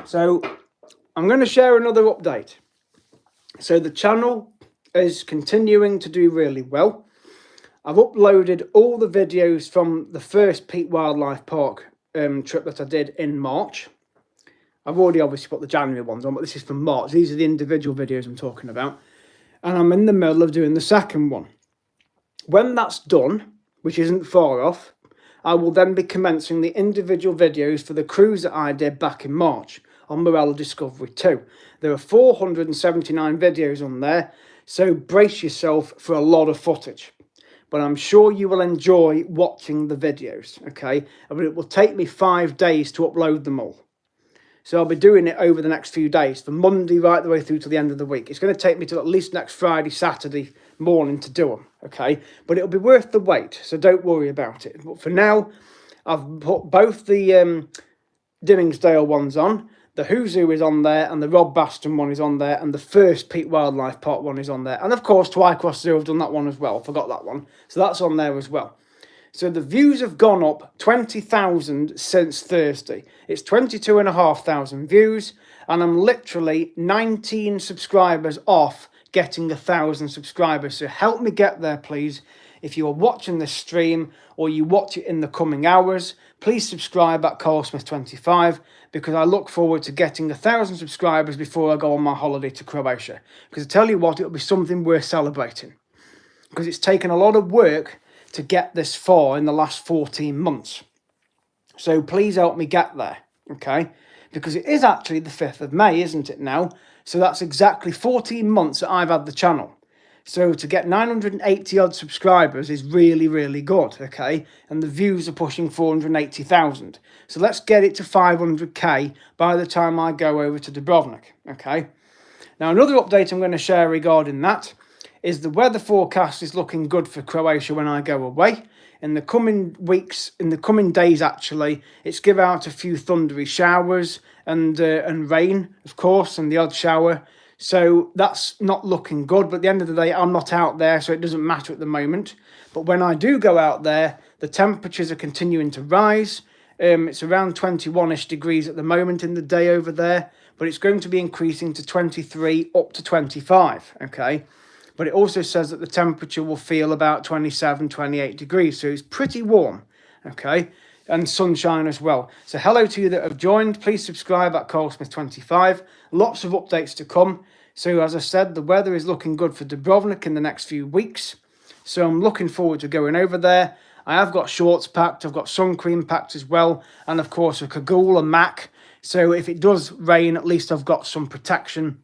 So I'm going to share another update. So the channel is continuing to do really well. I've uploaded all the videos from the first Peak Wildlife Park trip that I did in March. I've already obviously put the January ones on, but this is from March. These are the individual videos I'm talking about. And I'm in the middle of doing the second one. When that's done, which isn't far off, I will then be commencing the individual videos for the cruise that I did back in March on Morella Discovery 2. There are 479 videos on there, so brace yourself for a lot of footage. But I'm sure you will enjoy watching the videos, okay? But it will take me 5 days to upload them all. So I'll be doing it over the next few days, from Monday right the way through to the end of the week. It's going to take me to at least next Friday, Saturday morning to do them, okay? But it'll be worth the wait, so don't worry about it. But for now, I've put both the Dimmingsdale ones on, the Whoozoo is on there, and the Rob Baston one is on there, and the first Peak Wildlife Park one is on there. And of course, Twycross Zoo, I've done that one as well. Forgot that one. So that's on there as well. So the views have gone up 20,000 since Thursday. It's 22,500 views, and I'm literally 19 subscribers off getting 1,000 subscribers. So help me get there, please. If you are watching this stream or you watch it in the coming hours, please subscribe at CarlSmith25, because I look forward to getting 1,000 subscribers before I go on my holiday to Croatia. Because I tell you what, it'll be something worth celebrating. Because it's taken a lot of work to get this far in the last 14 months. So please help me get there, okay? Because it is actually the 5th of May, isn't it now? So that's exactly 14 months that I've had the channel. So to get 980 odd subscribers is really, really good, okay? And the views are pushing 480,000. So let's get it to 500k by the time I go over to Dubrovnik, okay? Now another update I'm going to share regarding that is the weather forecast is looking good for Croatia when I go away. In the coming weeks, in the coming days actually, it's give out a few thundery showers and rain, of course, and the odd shower. So that's not looking good, but at the end of the day, I'm not out there, so it doesn't matter at the moment. But when I do go out there, the temperatures are continuing to rise. It's around 21-ish degrees at the moment in the day over there, but it's going to be increasing to 23 up to 25, okay? But it also says that the temperature will feel about 27, 28 degrees. So it's pretty warm, okay? And sunshine as well. So hello to you that have joined. Please subscribe at CarlSmith25. Lots of updates to come. So as I said, the weather is looking good for Dubrovnik in the next few weeks. So I'm looking forward to going over there. I have got shorts packed. I've got sun cream packed as well. And of course a Kagul, a Mac. So if it does rain, at least I've got some protection.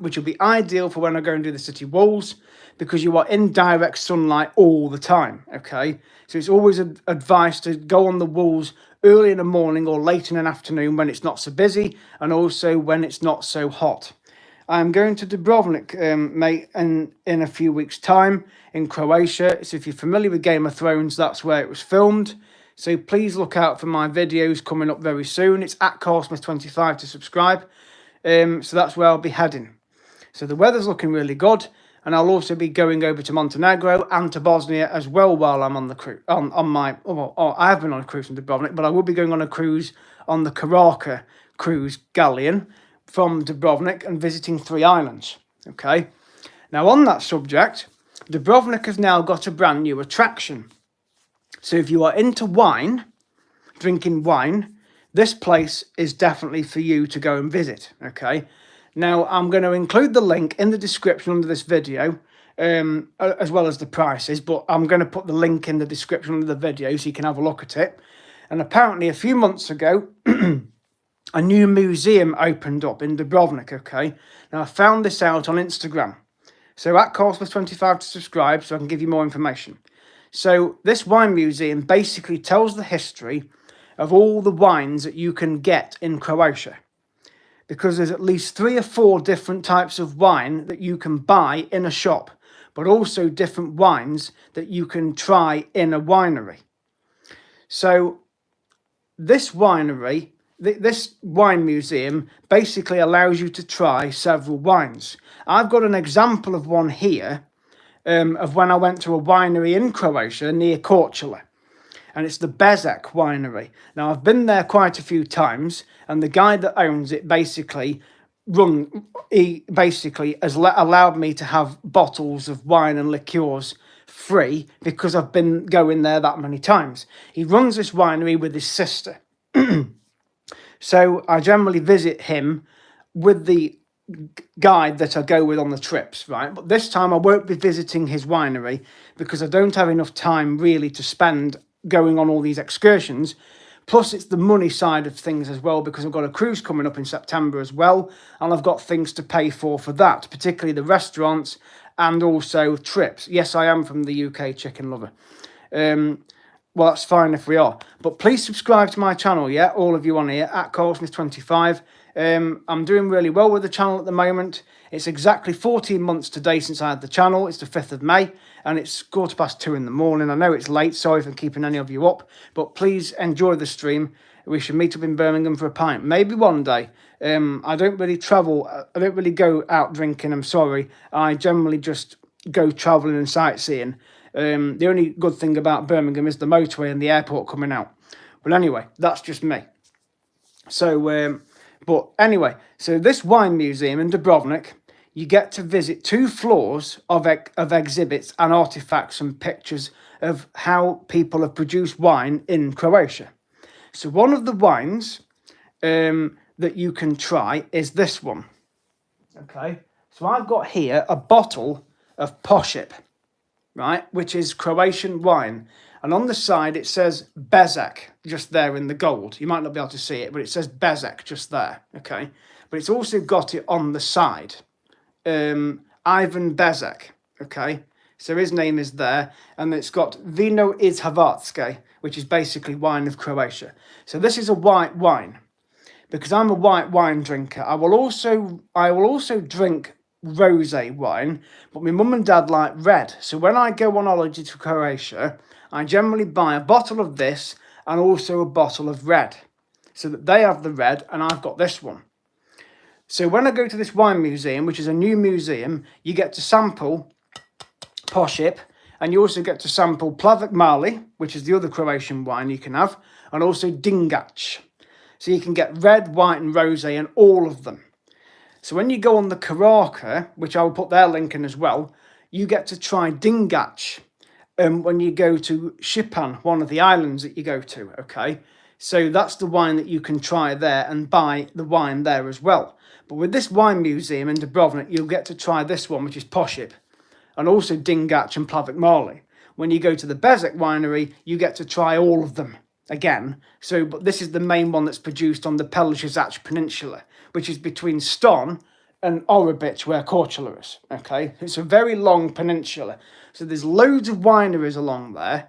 Which will be ideal for when I go and do the city walls, because you are in direct sunlight all the time, okay? So it's always advised to go on the walls early in the morning or late in an afternoon when it's not so busy, and also when it's not so hot. I'm going to Dubrovnik, mate, in a few weeks' time in Croatia. So if you're familiar with Game of Thrones, that's where it was filmed. So please look out for my videos coming up very soon. It's at CarlSmith25 to subscribe. So that's where I'll be heading. So the weather's looking really good, and I'll also be going over to Montenegro and to Bosnia as well while I'm on the cruise. I have been on a cruise in Dubrovnik, but I will be going on a cruise on the Karaka cruise galleon from Dubrovnik and visiting 3 islands. Okay. Now on that subject, Dubrovnik has now got a brand new attraction. So if you are into wine, drinking wine, this place is definitely for you to go and visit, okay? Now, I'm going to include the link in the description under this video, as well as the prices, but I'm going to put the link in the description under the video so you can have a look at it. And apparently, a few months ago, a new museum opened up in Dubrovnik, okay? Now, I found this out on Instagram. So, at CarlSmith25 to subscribe so I can give you more information. So, this wine museum basically tells the history of all the wines that you can get in Croatia, because there's at least 3 or 4 different types of wine that you can buy in a shop, but also different wines that you can try in a winery. So this winery, this wine museum basically allows you to try several wines. I've got an example of one here of when I went to a winery in Croatia near Korčula. and it's the Bezek winery. Now, I've been there quite a few times, and the guy that owns it he basically has allowed me to have bottles of wine and liqueurs free because I've been going there that many times. He runs this winery with his sister. So I generally visit him with the guide that I go with on the trips, right? But this time I won't be visiting his winery because I don't have enough time really to spend going on all these excursions. Plus, it's the money side of things as well, because I've got a cruise coming up in September as well, and I've got things to pay for that, particularly the restaurants and also trips. Yes, I am from the UK, chicken lover. Well, that's fine if we are. But please subscribe to my channel, yeah? All of you on here, at CarlSmith25. I'm doing really well with the channel at the moment. It's exactly 14 months today since I had the channel. It's the 5th of May, and it's 2:15 in the morning. I know it's late, sorry for keeping any of you up, but please enjoy the stream. We should meet up in Birmingham for a pint. Maybe one day. I don't really travel. I don't really go out drinking, I'm sorry. I generally just go travelling and sightseeing. The only good thing about Birmingham is the motorway and the airport coming out. But anyway, that's just me. So, but anyway, so this wine museum in Dubrovnik, you get to visit 2 floors of exhibits and artifacts and pictures of how people have produced wine in Croatia. So one of the wines that you can try is this one. Okay, so I've got here a bottle of Poship, right, which is Croatian wine. And on the side, it says Bezek, just there in the gold. You might not be able to see it, but it says Bezek just there, okay? But it's also got it on the side. Ivan Bezek, okay? So his name is there, and it's got Vino iz Hrvatske, which is basically wine of Croatia. So this is a white wine. Because I'm a white wine drinker, I will also drink rosé wine, but my mum and dad like red. So when I go on holiday to Croatia, I generally buy a bottle of this and also a bottle of red, so that they have the red and I've got this one. So when I go to this wine museum, which is a new museum, you get to sample Poship, and you also get to sample Plavak Mali, which is the other Croatian wine you can have, and also Dingac. So you can get red, white and rosé and all of them. So when you go on the Karaka, which I will put their link in as well, you get to try Dingac when you go to Šipan, one of the islands that you go to, okay? So that's the wine that you can try there and buy the wine there as well. But with this wine museum in Dubrovnik, you'll get to try this one, which is Poship, and also Dingac and Plavak Mali. When you go to the Bezek winery, you get to try all of them again. So, but this is the main one that's produced on the Pelješac Peninsula, which is between Ston and Orebić, where Korčula is, okay? It's a very long peninsula. So there's loads of wineries along there.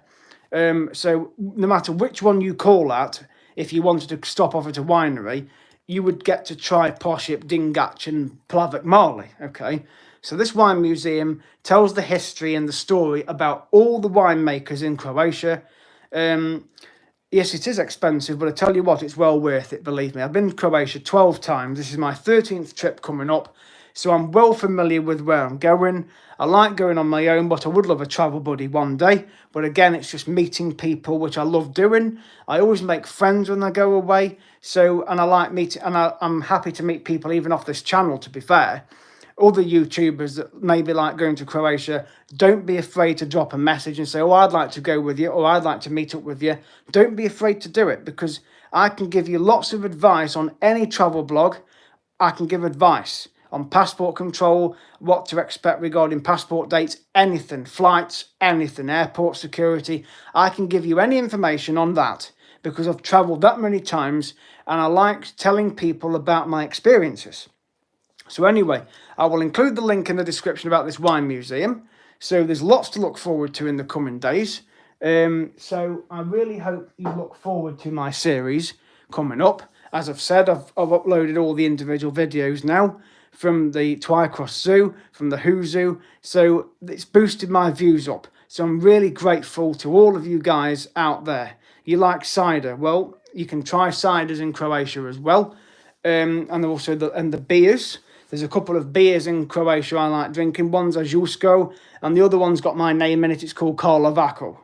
So no matter which one you call at, if you wanted to stop off at a winery, you would get to try Poship, Dingac and Plavak Mali, okay? So this wine museum tells the history and the story about all the winemakers in Croatia. Yes, it is expensive, but I tell you what, it's well worth it, believe me. I've been to Croatia 12 times. This is my 13th trip coming up, so I'm well familiar with where I'm going. I like going on my own, but I would love a travel buddy one day. But again, it's just meeting people, which I love doing. I always make friends when I go away, and I like meeting, and I'm happy to meet people even off this channel, to be fair. Other YouTubers that maybe like going to Croatia, don't be afraid to drop a message and say, oh, I'd like to go with you, or I'd like to meet up with you. Don't be afraid to do it, because I can give you lots of advice on any travel blog. I can give advice on passport control, what to expect regarding passport dates, anything, flights, anything, airport security. I can give you any information on that because I've travelled that many times and I like telling people about my experiences. So anyway, I will include the link in the description about this wine museum. So there's lots to look forward to in the coming days. So I really hope you look forward to my series coming up. As I've said, I've uploaded all the individual videos now from the Twycross Zoo, from the Who Zoo. So it's boosted my views up. So I'm really grateful to all of you guys out there. You like cider? Well, you can try ciders in Croatia as well. And also the beers. There's a couple of beers in Croatia I like drinking. One's a Žusko, and the other one's got my name in it. It's called Karlovac.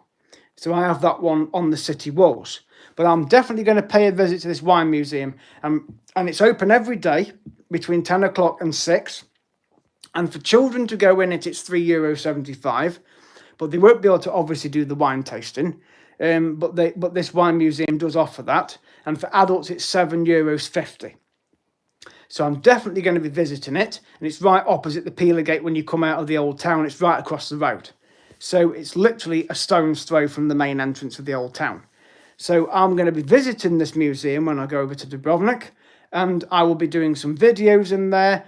So I have that one on the city walls. But I'm definitely going to pay a visit to this wine museum. And it's open every day between 10 o'clock and 6. And for children to go in it's €3.75. But they won't be able to obviously do the wine tasting. But this wine museum does offer that. And for adults it's €7.50. So I'm definitely going to be visiting it. And it's right opposite the Peeler Gate when you come out of the old town. It's right across the road. So it's literally a stone's throw from the main entrance of the old town. So I'm going to be visiting this museum when I go over to Dubrovnik. And I will be doing some videos in there,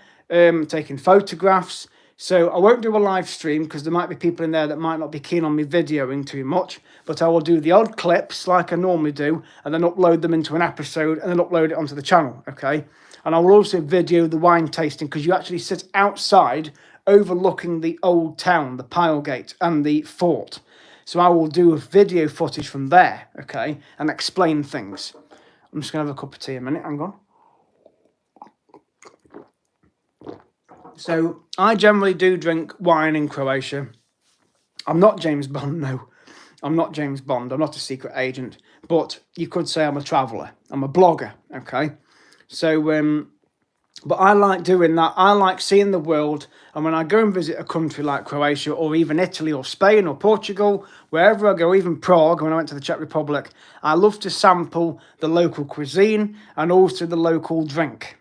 taking photographs. So I won't do a live stream because there might be people in there that might not be keen on me videoing too much. But I will do the odd clips like I normally do and then upload them into an episode and then upload it onto the channel, okay? And I will also video the wine tasting because you actually sit outside overlooking the old town, the Pilegate and the fort. So I will do a video footage from there, okay, and explain things. I'm just going to have a cup of tea a minute, hang on. So I generally do drink wine in Croatia. I'm not James Bond, no. I'm not James Bond, I'm not a secret agent. But you could say I'm a traveller. I'm a blogger, okay? So, but I like doing that. I like seeing the world. And when I go and visit a country like Croatia or even Italy or Spain or Portugal, wherever I go, even Prague, when I went to the Czech Republic, I love to sample the local cuisine and also the local drink.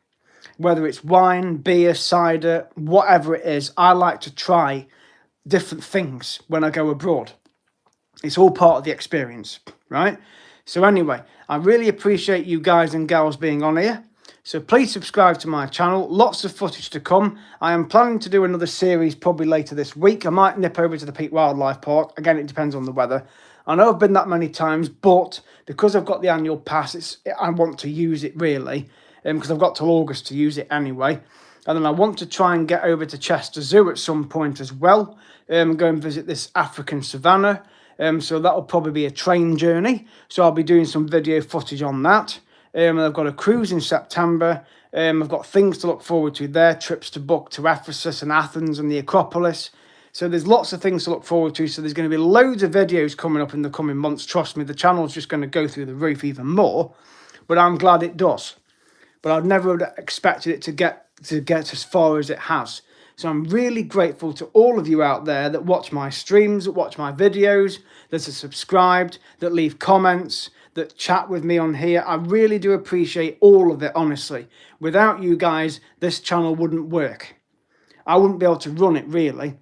Whether it's wine, beer, cider, whatever it is, I like to try different things when I go abroad. It's all part of the experience, right? So anyway, I really appreciate you guys and gals being on here. So please subscribe to my channel. Lots of footage to come. I am planning to do another series probably later this week. I might nip over to the Peak Wildlife Park. Again, it depends on the weather. I know I've been that many times, but because I've got the annual pass, I want to use it really. Because I've got till August to use it anyway. And then I want to try and get over to Chester Zoo at some point as well. Go and visit this African savannah. So that'll probably be a train journey. So I'll be doing some video footage on that. I've got a cruise in September. I've got things to look forward to there. Trips to book to Ephesus and Athens and the Acropolis. So there's lots of things to look forward to. So there's going to be loads of videos coming up in the coming months. Trust me, the channel's just going to go through the roof even more. But I'm glad it does. But I'd never have expected it to get as far as it has. So I'm really grateful to all of you out there that watch my streams, that watch my videos, that are subscribed, that leave comments, that chat with me on here. I really do appreciate all of it, honestly. Without you guys, this channel wouldn't work. I wouldn't be able to run it, really.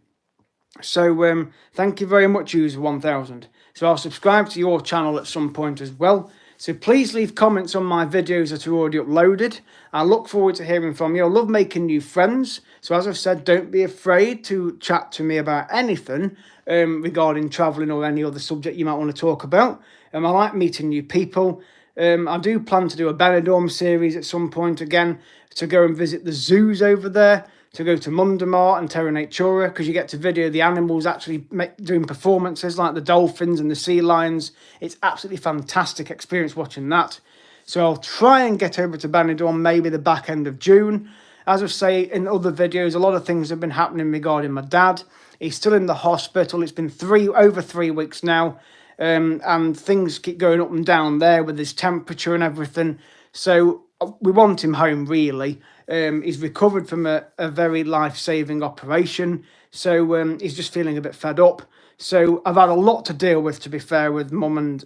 So thank you very much, User1000. So I'll subscribe to your channel at some point as well. So please leave comments on my videos that are already uploaded. I look forward to hearing from you. I love making new friends. So as I've said, don't be afraid to chat to me about anything regarding travelling or any other subject you might want to talk about. I like meeting new people. I do plan to do a Benidorm series at some point again to go and visit the zoos over there. To go to Mundamar and Terra Natura because you get to video the animals actually doing performances like the dolphins and the sea lions. It's absolutely fantastic experience watching that. So I'll try and get over to Benidorm maybe the back end of June. As I say in other videos, a lot of things have been happening regarding my dad. He's still in the hospital. It's been over 3 weeks now. And things keep going up and down there with his temperature and everything. So we want him home, really. He's recovered from a very life-saving operation. So he's just feeling a bit fed up. So I've had a lot to deal with, to be fair, with mum and,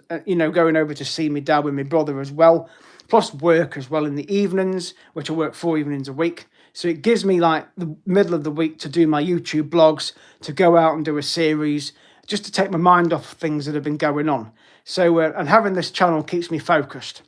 going over to see my dad with my brother as well. Plus work as well in the evenings, which I work 4 evenings a week. So it gives me like the middle of the week to do my YouTube blogs, to go out and do a series, just to take my mind off things that have been going on. So, and having this channel keeps me focused.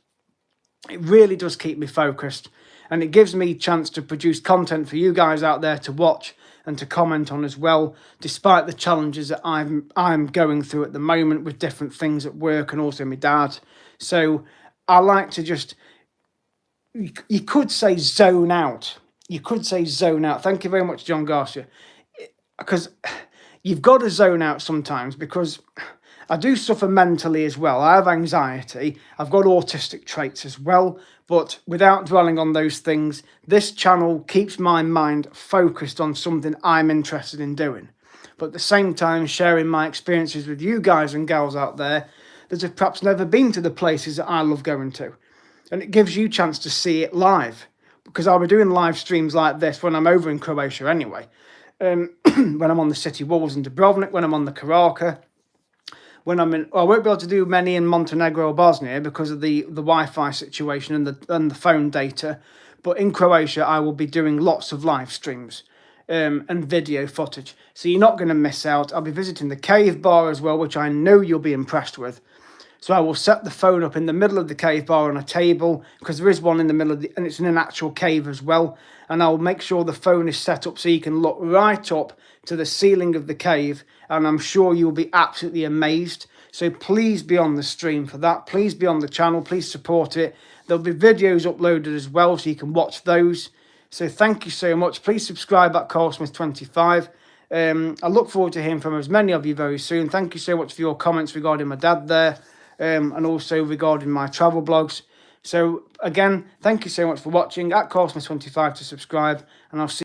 It really does keep me focused. And it gives me a chance to produce content for you guys out there to watch and to comment on as well, despite the challenges that I'm going through at the moment with different things at work and also my dad. So I like to just, you could say zone out. You could say zone out. Thank you very much, John Garcia. Because you've got to zone out sometimes, because I do suffer mentally as well. I have anxiety. I've got autistic traits as well. But without dwelling on those things, this channel keeps my mind focused on something I'm interested in doing. but at the same time sharing my experiences with you guys and gals out there that have perhaps never been to the places that I love going to. And it gives you a chance to see it live, because I'll be doing live streams like this when I'm over in Croatia anyway. When I'm on the city walls in Dubrovnik, when I'm on the Karaka, when I'm in, well, I won't be able to do many in Montenegro or Bosnia because of the Wi-Fi situation and the phone data. But in Croatia, I will be doing lots of live streams and video footage. So you're not going to miss out. I'll be visiting the cave bar as well, which I know you'll be impressed with. So I will set the phone up in the middle of the cave bar on a table, because there is one in the middle of the, and it's in an actual cave as well. And I'll make sure the phone is set up so you can look right up to the ceiling of the cave. And I'm sure you'll be absolutely amazed. So please be on the stream for that. Please be on the channel. Please support it. There'll be videos uploaded as well, so you can watch those. So thank you so much. Please subscribe at CarlSmith25. I look forward to hearing from as many of you very soon. Thank you so much for your comments regarding my dad there. And also regarding my travel blogs. So again, thank you so much for watching. At CarlSmith25 to subscribe, and I'll see